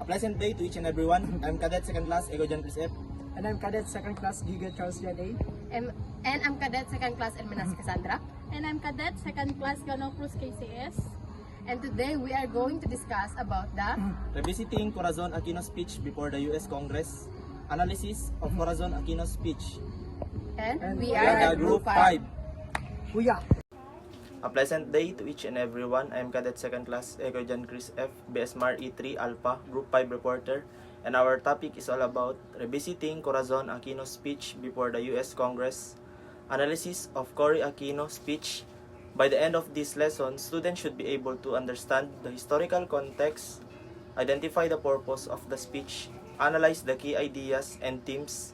A pleasant day to each and everyone. I'm Cadet Second Class Ecoy Cris F. And I'm Cadet Second Class GUIGUE And I'm Cadet Second Class ELMENASI Cassandra. And I'm Cadet Second Class GAGANAOCRUZ KCS. And today we are going to discuss about the Revisiting Corazon Aquino's speech before the U.S. Congress. Analysis of Corazon Aquino's speech. and we We are are the Group 5. Kuya! A pleasant day to each and everyone. I'm Cadet Second Class Ecoy Cris F, BSMAR E3 Alpha, Group 5 reporter. And our topic is all about revisiting Corazon Aquino's speech before the U.S. Congress. Analysis of Cory Aquino's speech. By the end of this lesson, students should be able to understand the historical context, identify the purpose of the speech, analyze the key ideas and themes,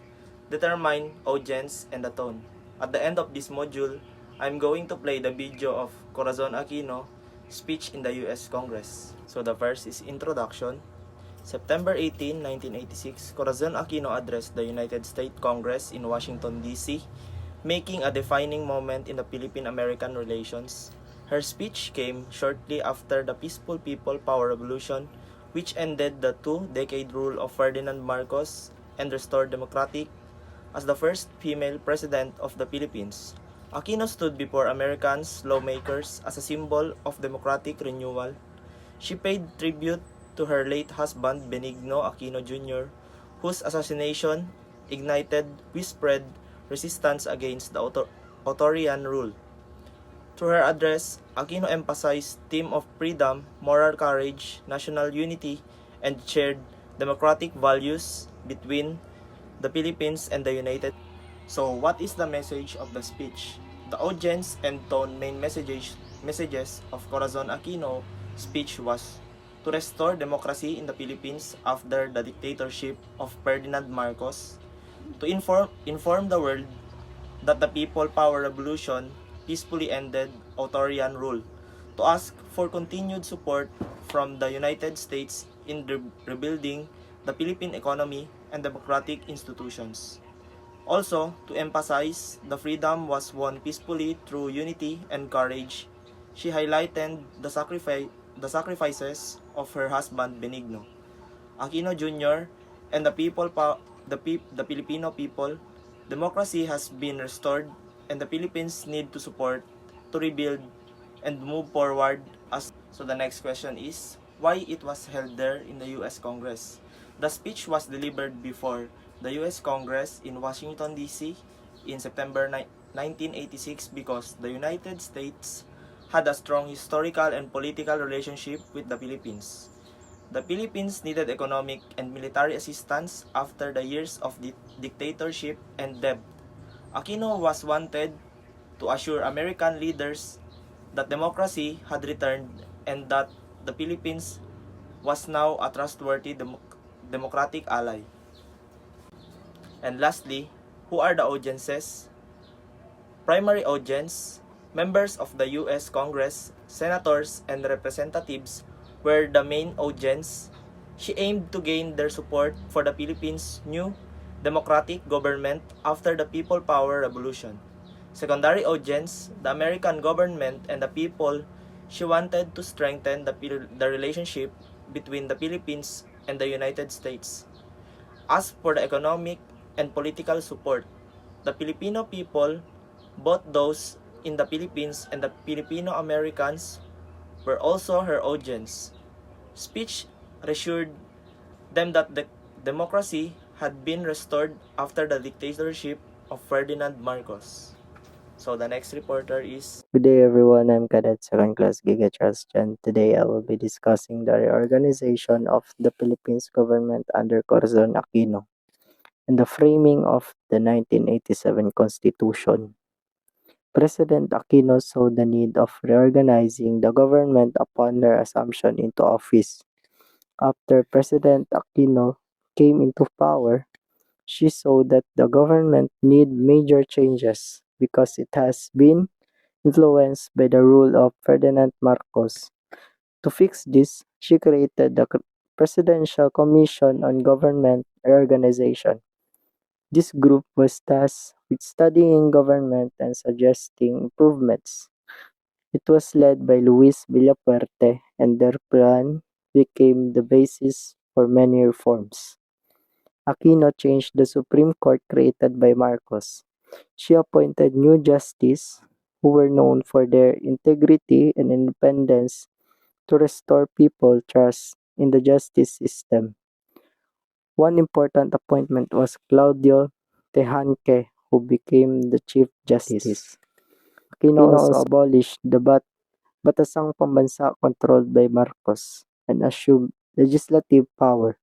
determine audience and the tone. At the end of this module, I'm going to play the video of Corazon Aquino speech in the U.S. Congress. So the first is introduction. September 18, 1986, Corazon Aquino addressed the United States Congress in Washington, D.C., making a defining moment in the Philippine-American relations. Her speech came shortly after the Peaceful People Power Revolution, which ended the two-decade rule of Ferdinand Marcos and restored democratic as the first female president of the Philippines. Aquino stood before Americans lawmakers as a symbol of democratic renewal. She paid tribute to her late husband Benigno Aquino Jr., whose assassination ignited widespread resistance against the authoritarian rule. Through her address, Aquino emphasized theme of freedom, moral courage, national unity, and shared democratic values between the Philippines and the United States. So, what is the message of the speech? The audience and tone main messages of Corazon Aquino speech was to restore democracy in the Philippines after the dictatorship of Ferdinand Marcos, to inform the world that the People Power Revolution peacefully ended authoritarian rule, to ask for continued support from the United States in rebuilding the Philippine economy and democratic institutions. Also, to emphasize the freedom was won peacefully through unity and courage. She highlighted the sacrifices of her husband Benigno Aquino Jr. and the Filipino people. Democracy has been restored and the Philippines need to support to rebuild and move forward. So the next question is, why it was held there in the U.S. Congress? The speech was delivered before the U.S. Congress in Washington, D.C. in September 1986 because the United States had a strong historical and political relationship with the Philippines. The Philippines needed economic and military assistance after the years of dictatorship and debt. Aquino was wanted to assure American leaders that democracy had returned and that the Philippines was now a trustworthy democratic ally. And lastly, who are the audiences? Primary audience, members of the U.S. Congress, senators, and representatives were the main audience. She aimed to gain their support for the Philippines' new democratic government after the People Power Revolution. Secondary audience, the American government and the people. She wanted to strengthen the relationship between the Philippines and the United States. As for the economic and political support, the Filipino people, both those in the Philippines and the Filipino Americans, were also her audience. Speech reassured them that the democracy had been restored after the dictatorship of Ferdinand Marcos. So the next reporter is... Good day everyone, I'm Cadet Second Class GUIGUE. Today I will be discussing the reorganization of the Philippines government under Corazon Aquino and the framing of the 1987 Constitution. President Aquino saw the need of reorganizing the government upon her assumption into office. After President Aquino came into power, she saw that the government need major changes because it has been influenced by the rule of Ferdinand Marcos. To fix this, she created the Presidential Commission on Government Reorganization. This group was tasked with studying government and suggesting improvements. It was led by Luis Villapuerte, and their plan became the basis for many reforms. Aquino changed the Supreme Court created by Marcos. She appointed new justices who were known for their integrity and independence to restore people trust in the justice system. One important appointment was Claudio Tejanque, who became the Chief Justice. Aquino also abolished the Batasang Pambansa controlled by Marcos and assumed legislative power.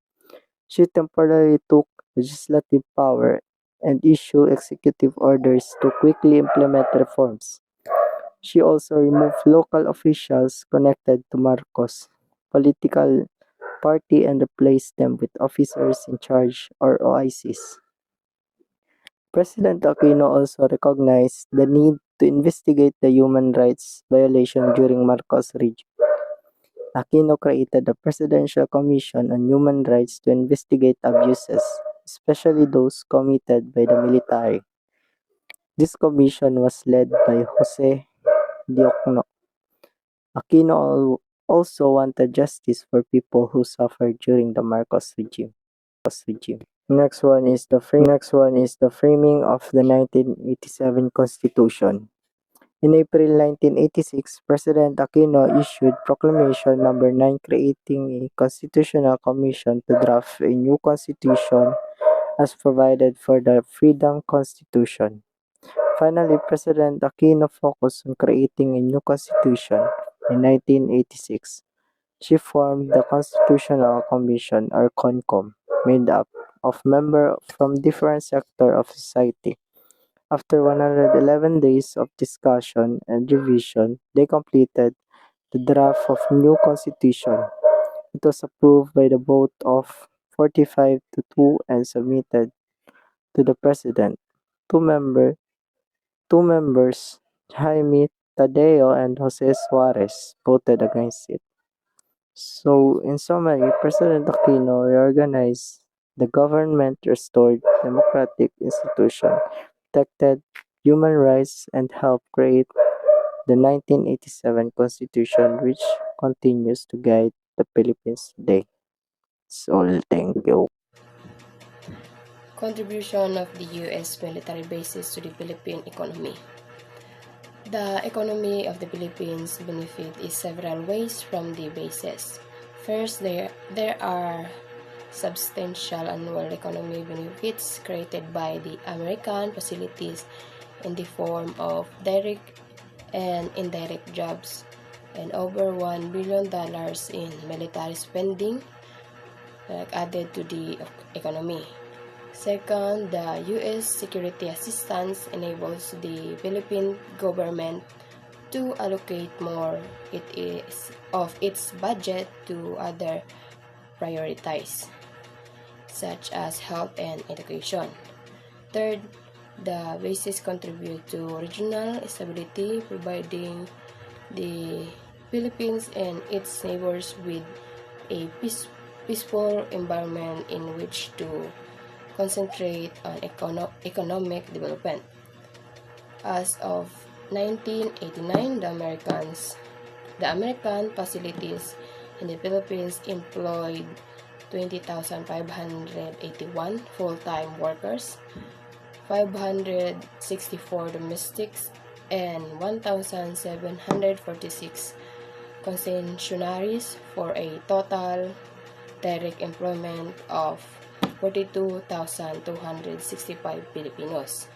She temporarily took legislative power and issued executive orders to quickly implement reforms. She also removed local officials connected to Marcos' political party and replaced them with officers in charge or OICs. President Aquino also recognized the need to investigate the human rights violation during Marcos' regime. Aquino created the Presidential Commission on Human Rights to investigate abuses, especially those committed by the military. This commission was led by Jose Diokno. Aquino also wanted justice for people who suffered during the Marcos regime. Next one is the framing of the 1987 Constitution. In April 1986, President Aquino issued Proclamation Number 9 creating a constitutional commission to draft a new constitution as provided for the Freedom Constitution. Finally, President Aquino focused on creating a new constitution in 1986. She formed the Constitutional Commission or CONCOM, made up of members from different sectors of society. After 111 days of discussion and revision, they completed the draft of new constitution. It was approved by the vote of 45 to 2 and submitted to the president. Two members, Jaime Tadeo and Jose Suarez, voted against it. So, in summary, President Aquino reorganized the government, restored democratic institutions, protected human rights, and helped create the 1987 Constitution, which continues to guide the Philippines today. So, thank you. Contribution of the U.S. military bases to the Philippine economy. The economy of the Philippines benefit in several ways from the bases. First, there are substantial annual economic benefits created by the American facilities in the form of direct and indirect jobs and over $1 billion in military spending added to the economy. Second, the U.S. security assistance enables the Philippine government to allocate more of its budget to other priorities, such as health and education. Third, the bases contribute to regional stability, providing the Philippines and its neighbors with a peaceful environment in which to concentrate on economic development. As of 1989, the American facilities in the Philippines employed 20,581 full-time workers, 564 domestics, and 1,746 concessionaries for a total direct employment of 42,265 Filipinos.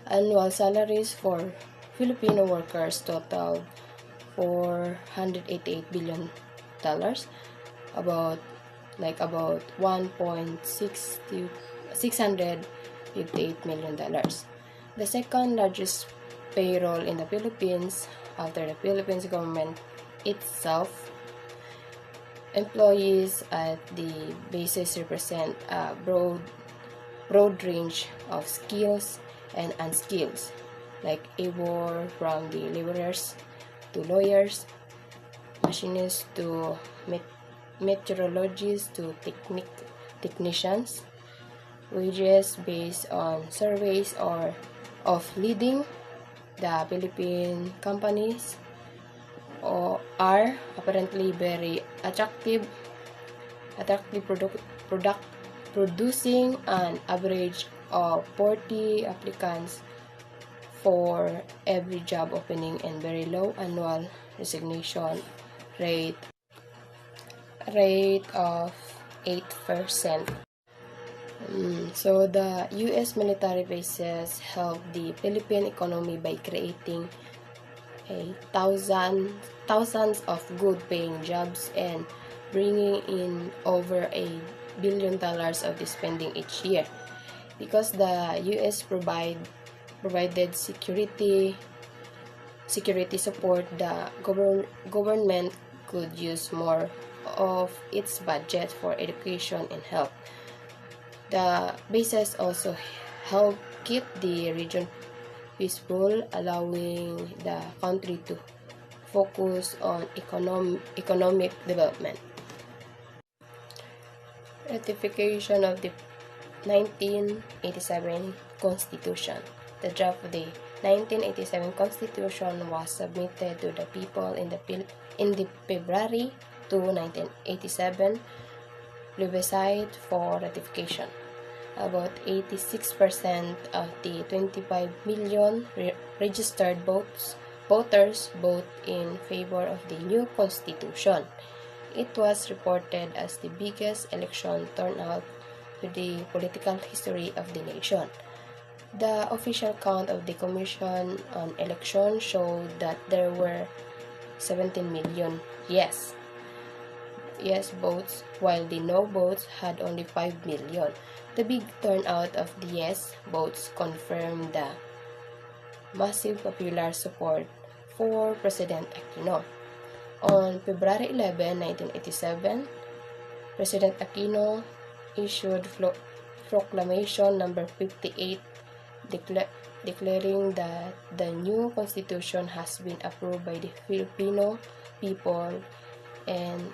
Annual salaries for Filipino workers totaled $488 billion, about $1.658 million. The second largest payroll in the Philippines after the Philippines government itself. Employees at the bases represent a broad range of skills and unskills, like labor from the laborers to lawyers, machinists to meteorologists to technicians. Wages based on surveys of leading the Philippine companies are apparently very attractive producing an average of 40 applicants for every job opening and very low annual resignation rate of 8%. So the U.S. military bases help the Philippine economy by creating thousands of good-paying jobs and bringing in over $1 billion of the spending each year. Because the U.S. provided security support, the government could use more of its budget for education and health. The bases also help keep the region peaceful, allowing the country to focus on economic development. Ratification of the 1987 Constitution. The draft of the 1987 Constitution was submitted to the people in the February 2, 1987 plebiscite for ratification. About 86% of the 25 million registered voters vote in favor of the new constitution. It was reported as the biggest election turnout to the political history of the nation. The official count of the Commission on Election showed that there were 17 million yes votes, while the no votes had only 5 million. The big turnout of the yes votes confirmed the massive popular support for President Aquino. On February 11, 1987, President Aquino issued Proclamation number 58 declaring that the new constitution has been approved by the Filipino people and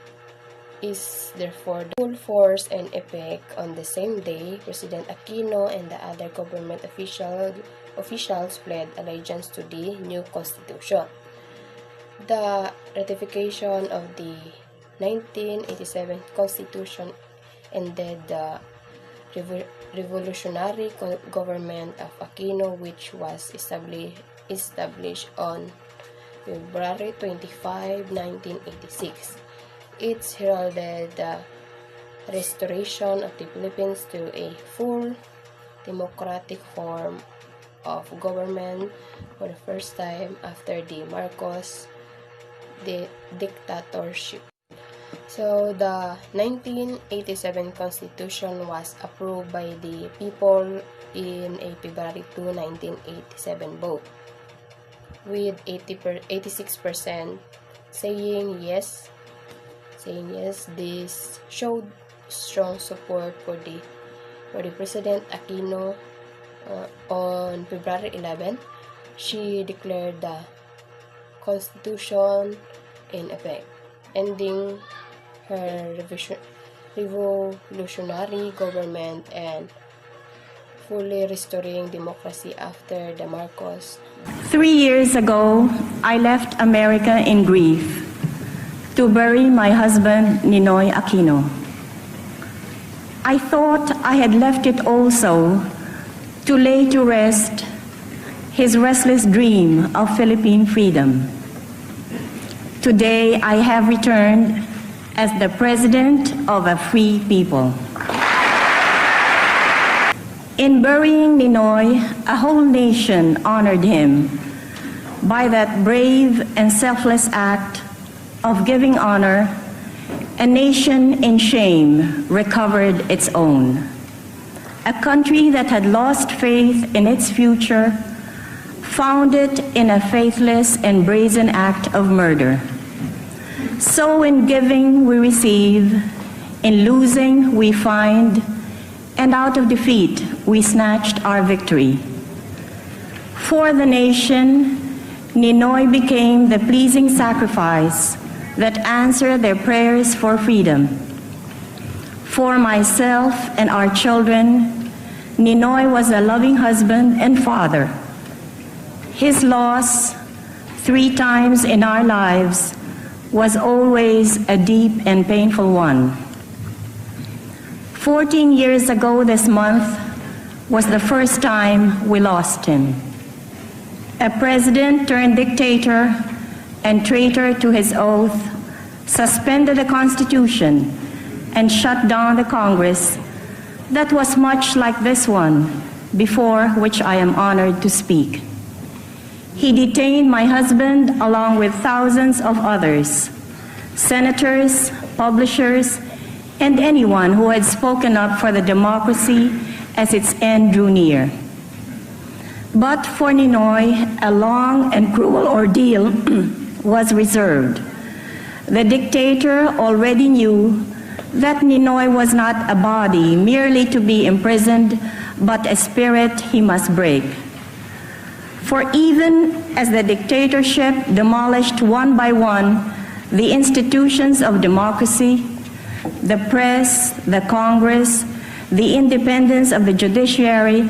is therefore full force and effect. On the same day, President Aquino and the other government officials pledged allegiance to the new constitution. The ratification of the 1987 Constitution ended the revolutionary government of Aquino, which was established on February 25, 1986. It heralded the restoration of the Philippines to a full democratic form of government for the first time after the Marcos dictatorship. So the 1987 Constitution was approved by the people in a February 2, 1987 vote, with 86% saying yes. This showed strong support for the President Aquino. On February 11, she declared the Constitution in effect, ending her revolutionary government and fully restoring democracy after the Marcos. 3 years ago, I left America in grief to bury my husband, Ninoy Aquino. I thought I had left it also to lay to rest his restless dream of Philippine freedom. Today, I have returned as the president of a free people. In burying Ninoy, a whole nation honored him by that brave and selfless act of giving honor. A nation in shame recovered its own. A country that had lost faith in its future found it in a faithless and brazen act of murder. So in giving we receive, in losing we find, and out of defeat we snatched our victory. For the nation, Ninoy became the pleasing sacrifice that answered their prayers for freedom. For myself and our children, Ninoy was a loving husband and father. His loss 3 times in our lives was always a deep and painful one. 14 years ago this month was the first time we lost him. A president turned dictator and traitor to his oath, suspended the Constitution, and shut down the Congress that was much like this one, before which I am honored to speak. He detained my husband along with thousands of others, senators, publishers, and anyone who had spoken up for the democracy as its end drew near. But for Ninoy, a long and cruel ordeal was reserved. The dictator already knew that Ninoy was not a body merely to be imprisoned, but a spirit he must break. For even as the dictatorship demolished one by one the institutions of democracy, the press, the Congress, the independence of the judiciary,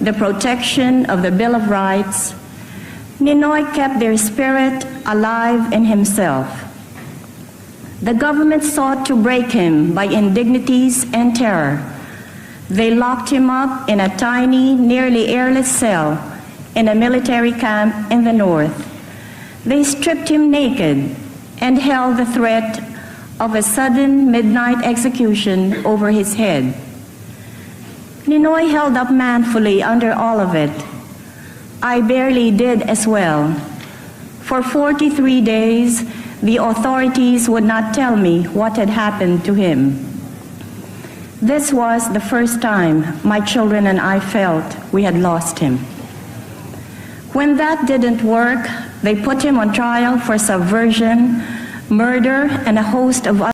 the protection of the Bill of Rights, Ninoy kept their spirit alive in himself. The government sought to break him by indignities and terror. They locked him up in a tiny, nearly airless cell in a military camp in the north. They stripped him naked and held the threat of a sudden midnight execution over his head. Ninoy held up manfully under all of it. I barely did as well. For 43 days, the authorities would not tell me what had happened to him. This was the first time my children and I felt we had lost him. When that didn't work, they put him on trial for subversion, murder, and a host of other